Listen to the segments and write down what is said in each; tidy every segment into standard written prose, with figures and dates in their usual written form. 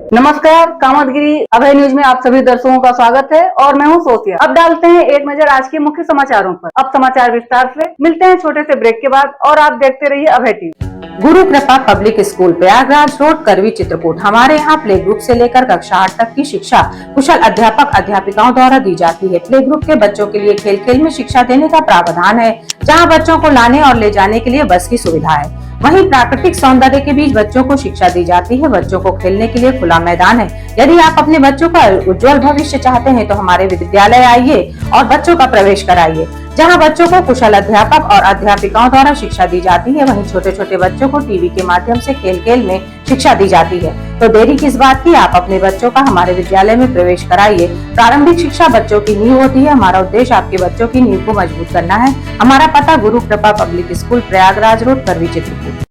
नमस्कार, कामतगिरी अभय न्यूज में आप सभी दर्शकों का स्वागत है और मैं हूं सोफिया। अब डालते हैं एक नजर आज के मुख्य समाचारों पर। अब समाचार विस्तार से। मिलते हैं छोटे से ब्रेक के बाद और आप देखते रहिए अभय टीवी। गुरु कृपा पब्लिक स्कूल प्रयागराज रोड, करवी, चित्रकूट। हमारे यहाँ प्ले ग्रुप से लेकर कक्षा 8 तक की शिक्षा कुशल अध्यापक अध्यापिकाओं द्वारा दी जाती है। प्ले ग्रुप के बच्चों के लिए खेल खेल में शिक्षा देने का प्रावधान है, जहाँ बच्चों को लाने और ले जाने के लिए बस की सुविधा है। वहीं प्राकृतिक सौंदर्य के बीच बच्चों को शिक्षा दी जाती है। बच्चों को खेलने के लिए खुला मैदान है। यदि आप अपने बच्चों का उज्जवल भविष्य चाहते हैं तो हमारे विद्यालय आइए और बच्चों का प्रवेश कराइए, जहां बच्चों को कुशल अध्यापक और अध्यापिकाओं द्वारा शिक्षा दी जाती है। वहीं छोटे छोटे बच्चों को टीवी के माध्यम से खेल खेल में शिक्षा दी जाती है। तो देरी किस बात की, आप अपने बच्चों का हमारे विद्यालय में प्रवेश कराइए। प्रारंभिक शिक्षा बच्चों की नींव होती है। हमारा उद्देश्य आपके बच्चों की नींव को मजबूत करना है। हमारा पता गुरु कृपा पब्लिक स्कूल प्रयागराज रोड, करवी, चित्रकूट।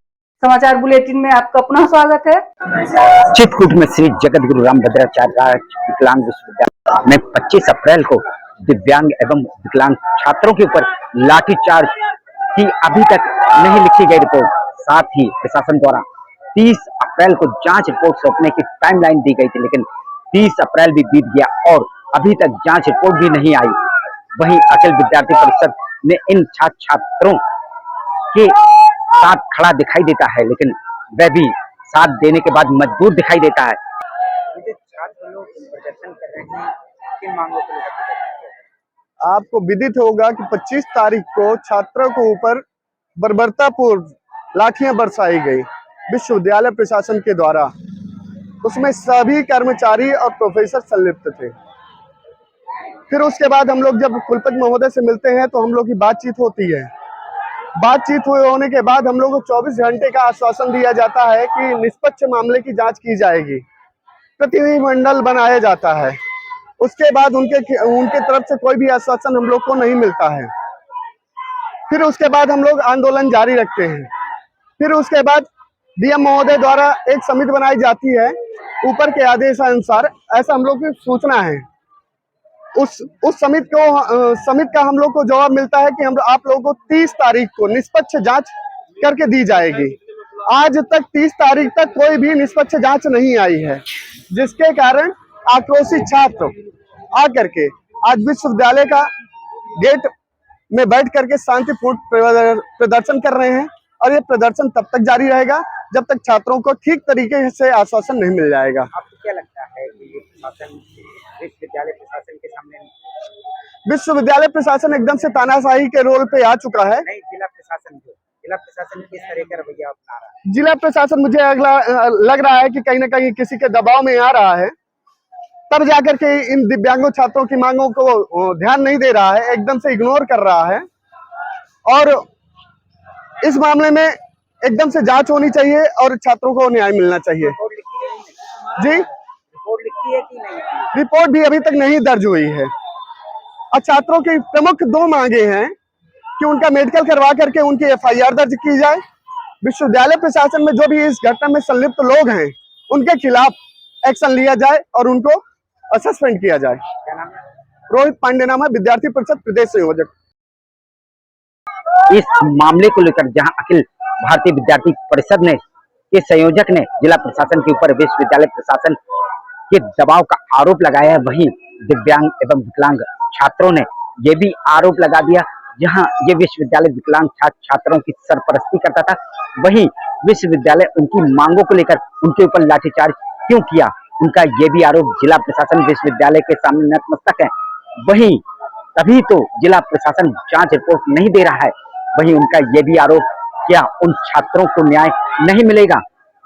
समाचार बुलेटिन में आपका पुनः स्वागत है। चित्रकूट में श्री जगत गुरु रामभद्राचार्य विकलांग विश्वविद्यालय में 25 अप्रैल को दिव्यांग एवं विकलांग छात्रों के ऊपर लाठीचार्ज की अभी तक नहीं लिखी गई रिपोर्ट, साथ ही प्रशासन द्वारा 30 अप्रैल को जांच रिपोर्ट सौंपने की टाइमलाइन दी गई थी, लेकिन 30 अप्रैल भी बीत गया और अभी तक जांच रिपोर्ट भी नहीं आई। वहीं अखिल विद्यार्थी परिषद ने इन छात्रों के साथ खड़ा दिखाई देता है, लेकिन वह भी साथ देने के बाद मजबूर दिखाई देता है। छात्र लोग प्रदर्शन कर रहे हैं, किन मांगों को लेकर? आपको विदित होगा कि 25 तारीख को छात्रों के ऊपर बर्बरतापूर्व लाठियां बरसाई गई विश्वविद्यालय प्रशासन के द्वारा। उसमें सभी कर्मचारी और प्रोफेसर संलिप्त थे। फिर उसके बाद हम लोग जब कुलपति महोदय से मिलते हैं तो हम लोग की बातचीत होती है। बातचीत होने के बाद हम लोग को 24 घंटे का आश्वासन दिया जाता है कि निष्पक्ष मामले की जांच की जाएगी, प्रतिनिधिमंडल बनाया जाता है। उसके बाद उनके तरफ से कोई भी आश्वासन हम लोग को नहीं मिलता है। फिर उसके बाद हम लोग आंदोलन जारी रखते हैं। फिर उसके बाद डीएम महोदय द्वारा एक समिति बनाई जाती है ऊपर के आदेश अनुसार, ऐसा हम लोग की सूचना है। उस समिति का हम लोग को जवाब मिलता है कि आप लोगों को 30 तारीख को निष्पक्ष जांच करके दी जाएगी। आज तक 30 तारीख तक कोई भी निष्पक्ष जांच नहीं आई है, जिसके कारण आक्रोशित छात्र आकर के आज विश्वविद्यालय का गेट में बैठ करके शांतिपूर्ण प्रदर्शन कर रहे हैं। और ये प्रदर्शन तब तक जारी रहेगा जब तक छात्रों को ठीक तरीके से आश्वासन नहीं मिल जाएगा। आपको क्या लगता है कि ये प्रशासन विश्वविद्यालय प्रशासन के सामने? विश्वविद्यालय प्रशासन एकदम से तानाशाही के रोल पे आ चुका है। नहीं, जिला प्रशासन किस तरह का रवैया अपना रहा है? जिला प्रशासन मुझे लग रहा है कि कहीं ना कहीं किसी के दबाव में आ रहा है, तब जाकर के इन दिव्यांगों छात्रों की मांगों को ध्यान नहीं दे रहा है, एकदम से इग्नोर कर रहा है। और इस मामले में एकदम से जांच होनी चाहिए और छात्रों को न्याय मिलना चाहिए। जी, रिपोर्ट लिखी है कि नहीं? रिपोर्ट भी अभी तक नहीं दर्ज हुई है। और छात्रों की प्रमुख 2 मांगे हैं कि उनका मेडिकल करवा करके उनकी एफआईआर दर्ज की जाए। विश्वविद्यालय प्रशासन में जो भी इस घटना में संलिप्त लोग हैं उनके खिलाफ एक्शन लिया जाए और उनको सस्पेंड किया जाए। क्या नाम है? रोहित पांडे नाम है, विद्यार्थी परिषद प्रदेश संयोजक। इस मामले को लेकर जहां अखिल भारतीय विद्यार्थी परिषद ने के संयोजक ने जिला प्रशासन के ऊपर विश्वविद्यालय प्रशासन के दबाव का आरोप लगाया है, वहीं दिव्यांग एवं विकलांग छात्रों ने यह भी आरोप लगा दिया, जहां ये विश्वविद्यालय विकलांग छात्रों की सरपरस्ती करता था, वहीं विश्वविद्यालय उनकी मांगों को लेकर उनके ऊपर लाठीचार्ज क्यों किया, उनका ये भी आरोप जिला प्रशासन विश्वविद्यालय के सामने नतमस्तक है। वहीं तभी तो जिला प्रशासन जांच रिपोर्ट नहीं दे रहा है। वहीं उनका यह भी आरोप, क्या उन छात्रों को न्याय नहीं मिलेगा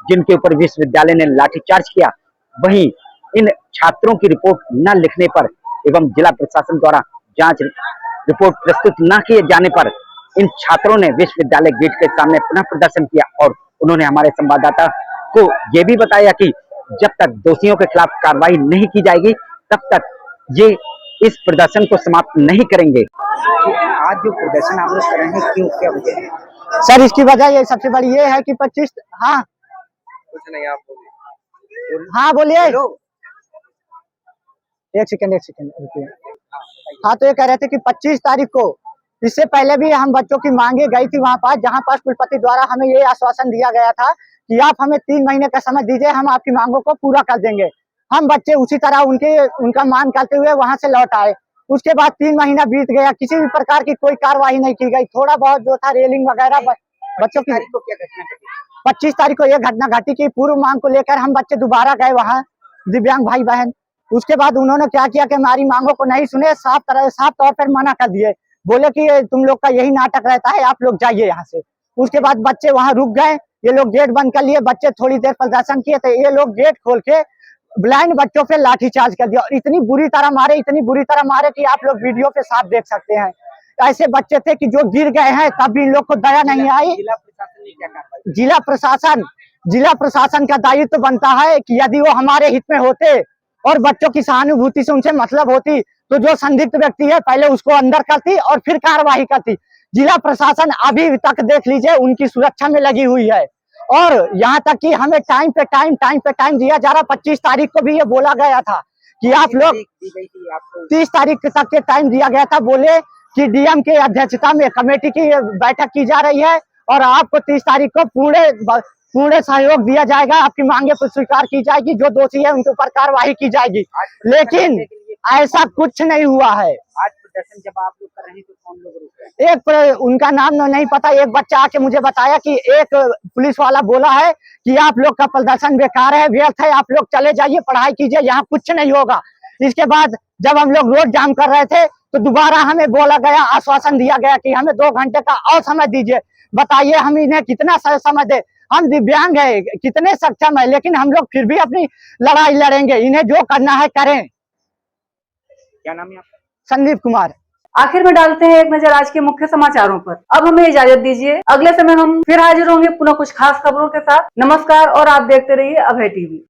जिनके ऊपर विश्वविद्यालय ने लाठीचार्ज किया? वहीं इन छात्रों की रिपोर्ट न लिखने पर एवं जिला प्रशासन द्वारा जांच रिपोर्ट प्रस्तुत न किए जाने पर इन छात्रों ने विश्वविद्यालय गेट के सामने पुनः प्रदर्शन किया और उन्होंने हमारे संवाददाता को यह भी बताया कि जब तक दोषियों के खिलाफ कार्रवाई नहीं की जाएगी तब तक ये इस प्रदर्शन को समाप्त नहीं करेंगे। आज जो प्रदर्शन आप लोग कर रहे हैं, क्यों, क्या वजह है? सर, इसकी वजह ये सबसे बड़ी ये है कि 25 हाँ कुछ नहीं, आप बोलिए। हाँ बोलिए। एक सेकंड रुकिए। हाँ, तो ये कह रहे थे कि 25 तारीख को, इससे पहले भी हम बच्चों की मांगे गई थी वहाँ पास, जहाँ पास कुलपति द्वारा हमें ये आश्वासन दिया गया था कि आप हमें 3 महीने का समय दीजिए, हम आपकी मांगों को पूरा कर देंगे। हम बच्चे उसी तरह उनका मांग करते हुए वहां से लौट आए। उसके बाद 3 महीना बीत गया, किसी भी प्रकार की कोई कार्रवाई नहीं की गई। थोड़ा बहुत जो था रेलिंग वगैरह बच्चों की। 25 तारीख को यह घटना घटी कि पूर्व मांग को लेकर हम बच्चे दोबारा गए वहां, दिव्यांग भाई बहन। उसके बाद उन्होंने क्या किया कि हमारी मांगों को नहीं सुने, साफ तौर पर मना कर दिए। बोले कि तुम लोग का यही नाटक रहता है, आप लोग जाइए यहाँ से। उसके बाद बच्चे वहां रुक गए, ये लोग गेट बंद कर लिए। बच्चे थोड़ी देर प्रदर्शन किए थे, ये लोग गेट खोल के ब्लाइंड बच्चों पे लाठीचार्ज कर दिया और इतनी बुरी तरह मारे कि आप लोग वीडियो पे साफ देख सकते हैं। ऐसे बच्चे थे कि जो गिर गए हैं, तब भी इन लोग को दया नहीं आई। जिला प्रशासन का दायित्व बनता है कि यदि वो हमारे हित में होते और बच्चों की सहानुभूति से उनसे मतलब होती, तो जो संदिग्ध व्यक्ति है पहले उसको अंदर करती और फिर कार्रवाई करती। जिला प्रशासन अभी तक देख लीजिए उनकी सुरक्षा में लगी हुई है और यहाँ तक कि हमें टाइम पे टाइम दिया जा रहा। 25 तारीख को भी ये बोला गया था कि आप लोग 30 तारीख तक के टाइम दिया गया था। बोले कि डीएम के अध्यक्षता में कमेटी की बैठक की जा रही है और आपको 30 तारीख को पूर्ण सहयोग दिया जाएगा, आपकी मांगे पर स्वीकार की जाएगी, जो दोषी है उनके ऊपर कार्रवाई की जाएगी। लेकिन ऐसा कुछ नहीं हुआ है। आज प्रदर्शन जब आप लोग कर रहे हैं तो कौन लोग रुक रहे हैं? उनका नाम नहीं पता। एक बच्चा आके मुझे बताया कि एक पुलिस वाला बोला है कि आप लोग का प्रदर्शन बेकार है, व्यर्थ है, आप लोग चले जाइए, पढ़ाई कीजिए, यहाँ कुछ नहीं होगा। इसके बाद जब हम लोग रोड जाम कर रहे थे तो दोबारा हमें बोला गया, आश्वासन दिया गया कि हमें 2 घंटे का और समय दीजिए। बताइए हम इन्हें कितना समय दे? हम दिव्यांग है, कितने सक्षम है, लेकिन हम लोग फिर भी अपनी लड़ाई लड़ेंगे। इन्हें जो करना है करें। क्या नाम है आपका? संदीप कुमार। आखिर में डालते हैं एक नजर आज के मुख्य समाचारों पर। अब हमें इजाजत दीजिए, अगले समय हम फिर हाजिर होंगे पुनः कुछ खास खबरों के साथ। नमस्कार और आप देखते रहिए अभय टीवी।